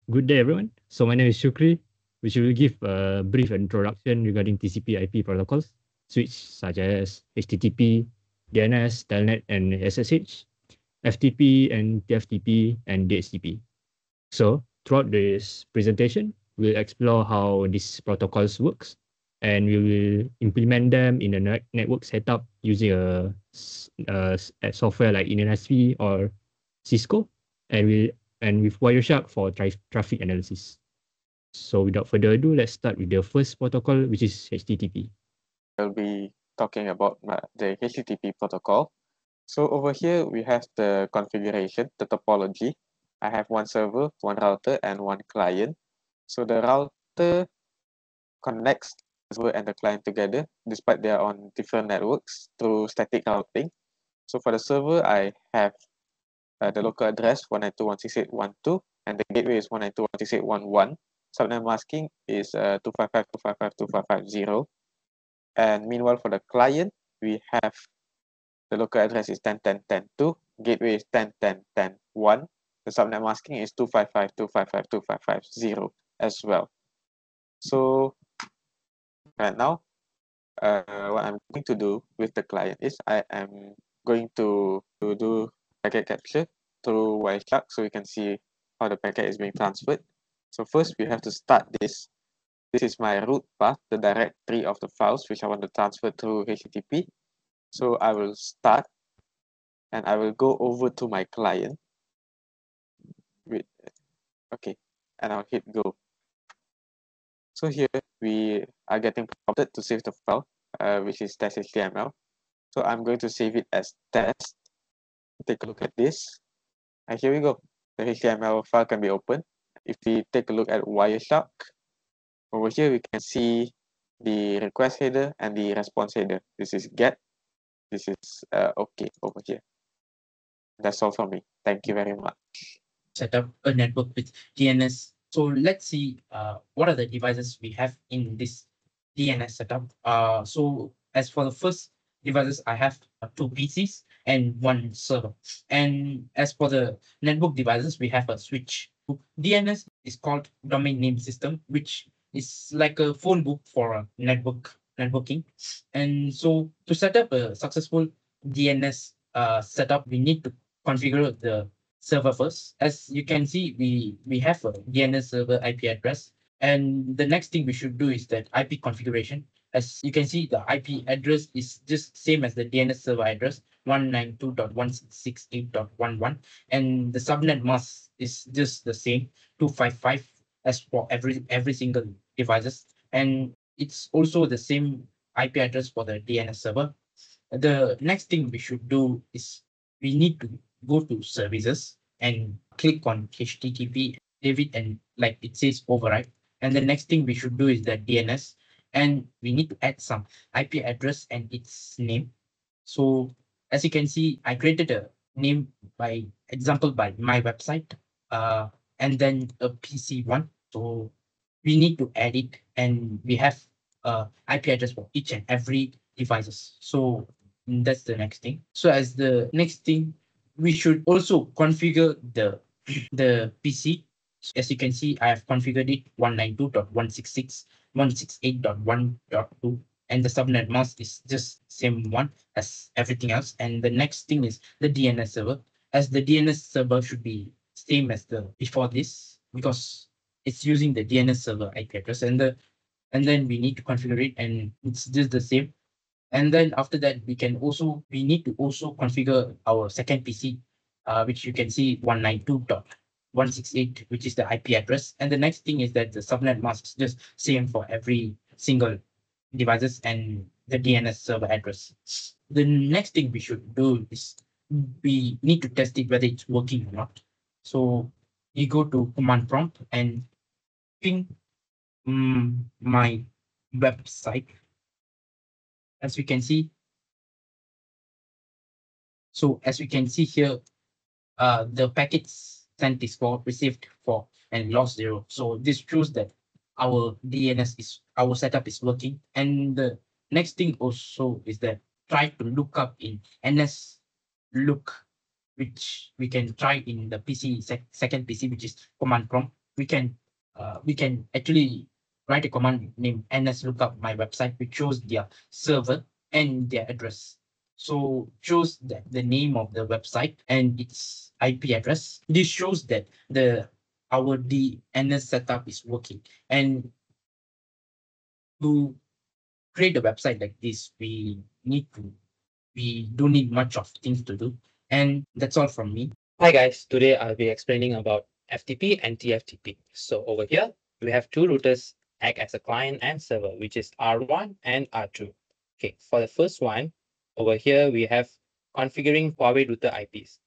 Good day, everyone. So my name is Syukri, which will give a brief introduction regarding TCP/IP protocols, switch such as HTTP, DNS, Telnet, and SSH, FTP and TFTP, and DHCP. So throughout this presentation, we'll explore how these protocols works, and we will implement them in a network setup using a software like InterNetSP or Cisco, and with Wireshark for traffic analysis. So without further ado, let's start with the first protocol, which is HTTP. I'll be talking about the HTTP protocol. So over here, we have the configuration, the topology. I have one server, one router, and one client. So the router connects the server and the client together, despite they are on different networks through static routing. So for the server, I have the local address 192.168.1.2, and the gateway is 192.168.1.1. Subnet masking is 255.255.255.0. And meanwhile, for the client, we have the local address is 10.10.10.2, gateway is 10.10.10.1. The subnet masking is 255.255.255.0 as well. So right now, what I'm going to do with the client is I am going to do packet capture through Wireshark so we can see how the packet is being transferred. So first we have to start this. This is my root path, the directory of the files which I want to transfer through HTTP. So I will start and I will go over to my client. Okay, and I'll hit go. So here we are getting prompted to save the file, which is test.html. So I'm going to save it as test. Take a look at this. And here we go. The HTML file can be opened. If we take a look at Wireshark, over here we can see the request header and the response header. This is get. This is okay over here. That's all from me. Thank you very much. Set up a network with DNS. So let's see what are the devices we have in this DNS setup. So as for the first devices, I have two PCs and one server. And as for the network devices, we have a switch. DNS is called domain name system, which is like a phone book for networking. And so to set up a successful DNS setup, we need to configure the server first. As you can see, we have a DNS server IP address. And the next thing we should do is that IP configuration. As you can see, the IP address is just same as the DNS server address, 192.168.11. And the subnet mask is just the same, 255 as for every single devices. And it's also the same IP address for the DNS server. The next thing we should do is we need to go to services and click on HTTP, save it, and like it says override. And the next thing we should do is the DNS, and we need to add some IP address and its name. So as you can see, I created a name by example by my website, and then a PC one. So we need to add it, and we have IP address for each and every devices. So that's the next thing. So as the next thing, we should also configure the PC. As you can see, I have configured it 192.168.1.2, and the subnet mask is just same one as everything else. And the next thing is the DNS server, as the DNS server should be same as the before this, because it's using the DNS server IP address, and then we need to configure it, and it's just the same. And then after that, we need to also configure our second PC, which you can see 192.168, which is the IP address. And the next thing is that the subnet mask is just same for every single devices and the DNS server address. The next thing we should do is we need to test it whether it's working or not. So we go to command prompt and ping my website. As we can see, as we can see here, the packets sent is 4, received 4, and lost 0. So this shows that our our setup is working. And the next thing also is that try to look up in ns look, which we can try in the PC second PC, which is command prompt we can actually write a command named ns lookup my website, which shows their server and their address. So shows that the name of the website and its IP address. This shows that our DNS setup is working. And to create a website like this, we don't need much of things to do. And that's all from me. Hi guys, today I'll be explaining about FTP and TFTP. So over here, we have two routers act as a client and server, which is R1 and R2. Okay, for the first one, over here we have configuring Huawei router IPs.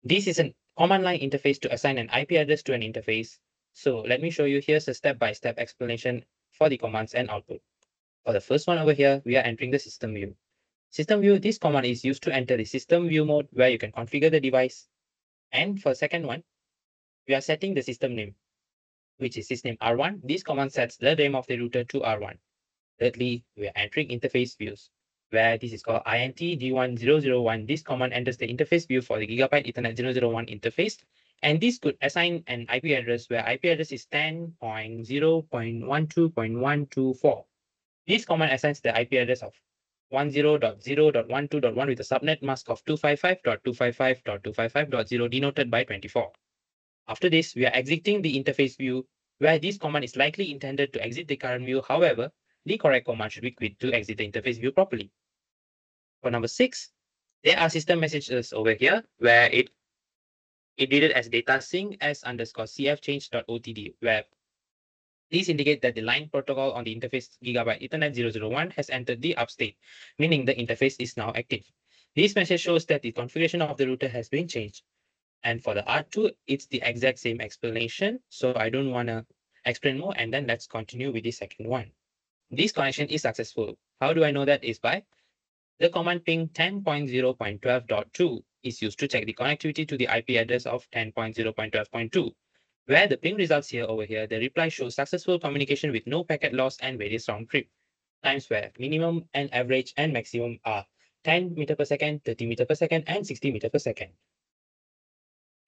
This is a command line interface to assign an IP address to an interface. So let me show you, here's a step-by-step explanation for the commands and output. For the first one over here, we are entering the system view. System view, this command is used to enter the system view mode where you can configure the device. And for second one, we are setting the system name, which is sysname R1. This command sets the name of the router to R1. Thirdly, we are entering interface views, where this is called int d1001. This command enters the interface view for the Gigabyte Ethernet 001 interface. And this could assign an IP address where IP address is 10.0.12.124. This command assigns the IP address of 10.0.12.1 with a subnet mask of 255.255.255.0 denoted by 24. After this, we are exiting the interface view, where this command is likely intended to exit the current view. However, the correct command should be quit to exit the interface view properly. For number 6, there are system messages over here where it read it as data sync s_cf_change.otd, where these indicate that the line protocol on the interface Gigabyte Ethernet 001 has entered the upstate, meaning the interface is now active. This message shows that the configuration of the router has been changed. And for the R2, it's the exact same explanation. So I don't want to explain more. And then let's continue with the second one. This connection is successful. How do I know that? Is by the command ping 10.0.12.2 is used to check the connectivity to the IP address of 10.0.12.2. Where the ping results here over here, the reply shows successful communication with no packet loss and various round trip times, where minimum and average and maximum are 10 meter per second, 30 meter per second, and 60 meter per second.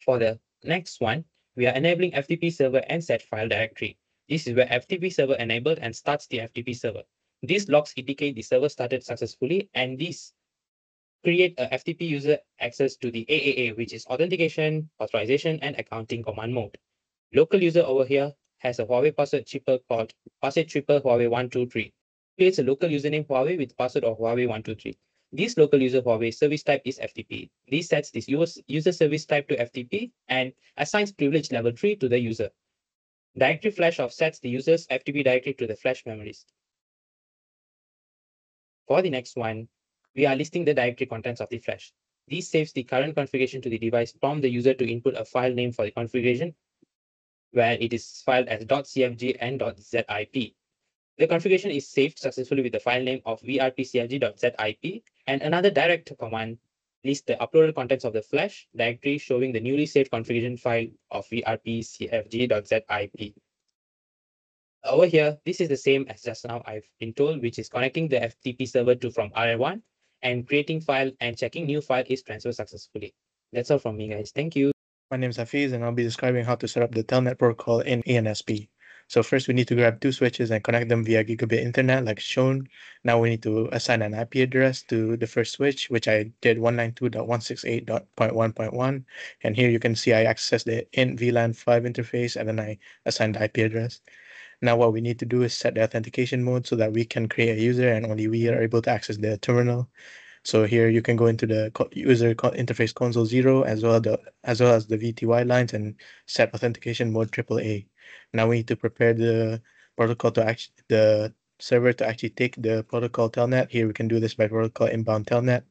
For the next one, we are enabling FTP server and set file directory. This is where FTP server enabled and starts the FTP server. These logs indicate the server started successfully, and these create a FTP user access to the AAA, which is authentication, authorization, and accounting command mode. Local user over here has a Huawei password chipper called password triple Huawei 123. Creates a local username Huawei with password of Huawei 123. This local user Huawei service type is FTP. This sets this user service type to FTP and assigns privilege level 3 to the user. Directory flash offsets the user's FTP directory to the flash memories. For the next one, we are listing the directory contents of the flash. This saves the current configuration to the device, prompt the user to input a file name for the configuration, where it is filed as .cfg and .zip. The configuration is saved successfully with the file name of vrpcfg.zip, and another direct command lists the uploaded contents of the flash directory, showing the newly saved configuration file of vrpcfg.zip. Over here, this is the same as just now I've been told, which is connecting the FTP server to from R1 and creating file and checking new file is transferred successfully. That's all from me, guys. Thank you. My name is Hafiz, and I'll be describing how to set up the telnet protocol in ANSP. So first we need to grab two switches and connect them via gigabit internet like shown. Now we need to assign an IP address to the first switch, which I did 192.168.1.1. And here you can see I accessed the int VLAN 5 interface, and then I assigned the IP address. Now what we need to do is set the authentication mode so that we can create a user and only we are able to access the terminal. So here you can go into the user interface console 0 as well as the VTY lines and set authentication mode AAA. Now we need to prepare the protocol to the server to actually take the protocol telnet. Here we can do this by protocol inbound telnet.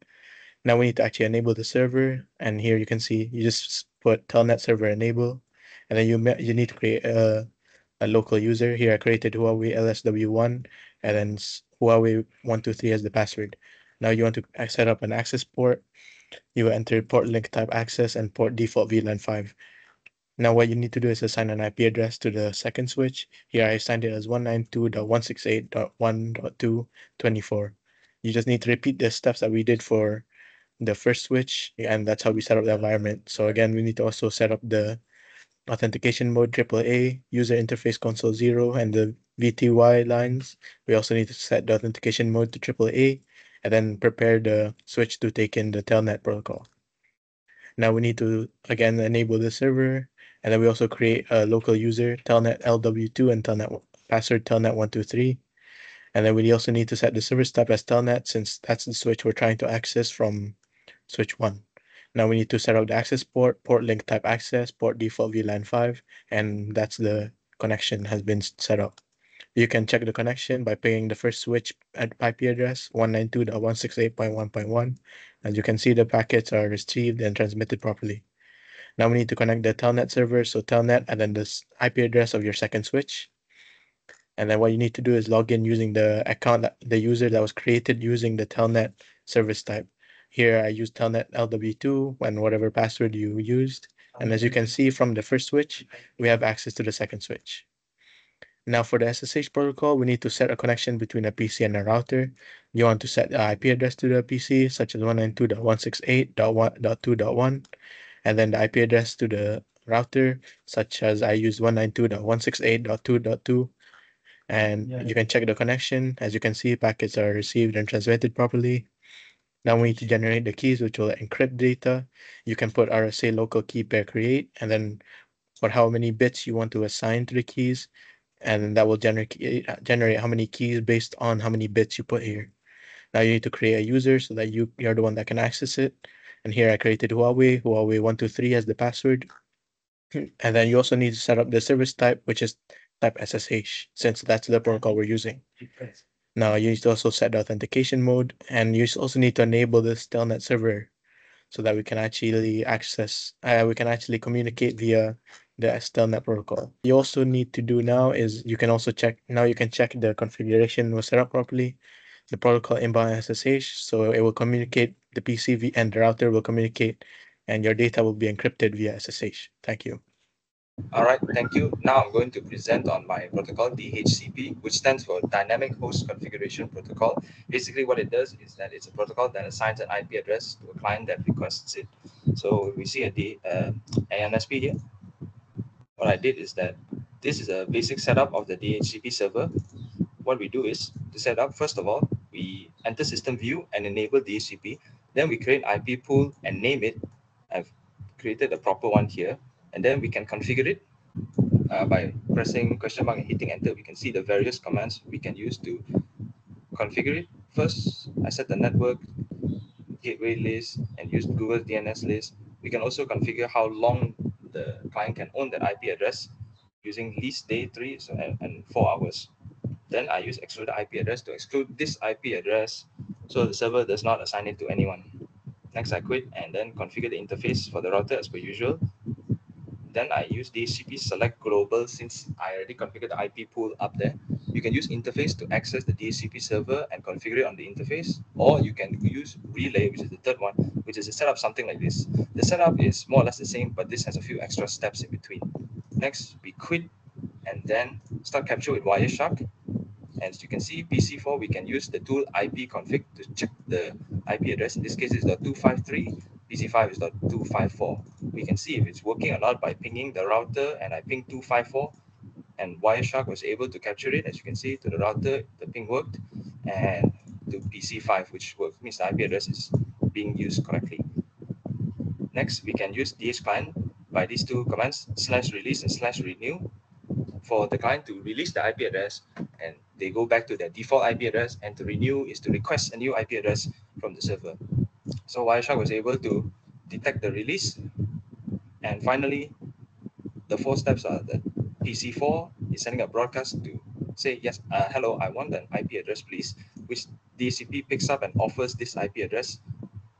Now we need to actually enable the server, and here you can see you just put telnet server enable, and then you need to create a local user. Here I created Huawei LSW1 and then Huawei 123 as the password. Now you want to set up an access port. You enter port link type access and port default VLAN 5. Now what you need to do is assign an IP address to the second switch. Here I assigned it as 192.168.1.224. You just need to repeat the steps that we did for the first switch, and that's how we set up the environment. So again, we need to also set up the authentication mode AAA, user interface console 0, and the VTY lines. We also need to set the authentication mode to AAA, and then prepare the switch to take in the telnet protocol. Now we need to, again, enable the server, and then we also create a local user, telnet LW2 and telnet password telnet123. And then we also need to set the service type as telnet, since that's the switch we're trying to access from switch 1. Now we need to set up the access port link type access, port default VLAN 5, and that's the connection has been set up. You can check the connection by pinging the first switch at IP address 192.168.1.1. As you can see, the packets are received and transmitted properly. Now we need to connect the telnet server, so telnet and then this IP address of your second switch. And then what you need to do is log in using the account, the user that was created using the telnet service type. Here I use telnet LW2 and whatever password you used. And as you can see from the first switch, we have access to the second switch. Now for the SSH protocol, we need to set a connection between a PC and a router. You want to set the IP address to the PC, such as 192.168.2.1, and then the IP address to the router, such as I used 192.168.2.2. And you can check the connection. As you can see, packets are received and transmitted properly. Now we need to generate the keys, which will encrypt data. You can put RSA local key pair create, and then for how many bits you want to assign to the keys, and that will generate how many keys based on how many bits you put here. Now you need to create a user so that you're the one that can access it. And here I created Huawei123 as the password. And then you also need to set up the service type, which is type SSH, since that's the protocol we're using. Now you need to also set the authentication mode, and you also need to enable this telnet server so that we can actually communicate via the telnet protocol. You also need to do now is you can check the configuration was set up properly. The protocol inbound SSH, so it will communicate, the PC and the router will communicate, and your data will be encrypted via SSH. Thank you. All right, thank you. Now I'm going to present on my protocol, DHCP, which stands for Dynamic Host Configuration Protocol. Basically, what it does is that it's a protocol that assigns an IP address to a client that requests it. So we see ANSP here. What I did is that this is a basic setup of the DHCP server. What we do is to set up, first of all, we enter system view and enable DHCP. Then we create IP pool and name it. I've created a proper one here. And then we can configure it by pressing question mark and hitting enter. We can see the various commands we can use to configure it. First, I set the network gateway list and use Google DNS list. We can also configure how long the client can own that IP address using least day 3 and 4 hours. Then I use exclude IP address to exclude this IP address so the server does not assign it to anyone. Next, I quit and then configure the interface for the router as per usual. Then I use DHCP select global since I already configured the IP pool up there. You can use interface to access the DHCP server and configure it on the interface, or you can use relay, which is the third one, which is to set up something like this. The setup is more or less the same, but this has a few extra steps in between. Next, we quit and then start capture with Wireshark. As you can see, PC4, we can use the tool IP config to check the IP address. In this case, it's .253. PC5 is .254. We can see if it's working or not by pinging the router, and I ping 254, and Wireshark was able to capture it. As you can see, to the router, the ping worked, and to PC5, which worked, means the IP address is being used correctly. Next, we can use DH client by these two commands, /release and /renew. For the client to release the IP address, and they go back to their default IP address, and to renew is to request a new IP address from the server. So Wireshark was able to detect the release. And finally, the 4 steps are that PC4 is sending a broadcast to say, yes, hello, I want an IP address, please, which DHCP picks up and offers this IP address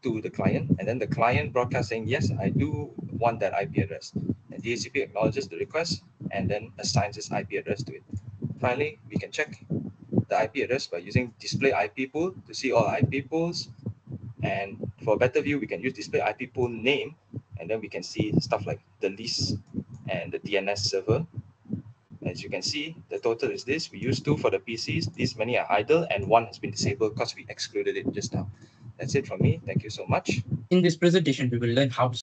to the client. And then the client broadcasts saying, yes, I do want that IP address. And DHCP acknowledges the request and then assigns this IP address to it. Finally, we can check the IP address by using display IP pool to see all IP pools. And for a better view, we can use display IP pool name, and then we can see stuff like the list and the DNS server. As you can see, the total is this. We use 2 for the PCs. These many are idle, and 1 has been disabled because we excluded it just now. That's it from me. Thank you so much. In this presentation, we will learn how to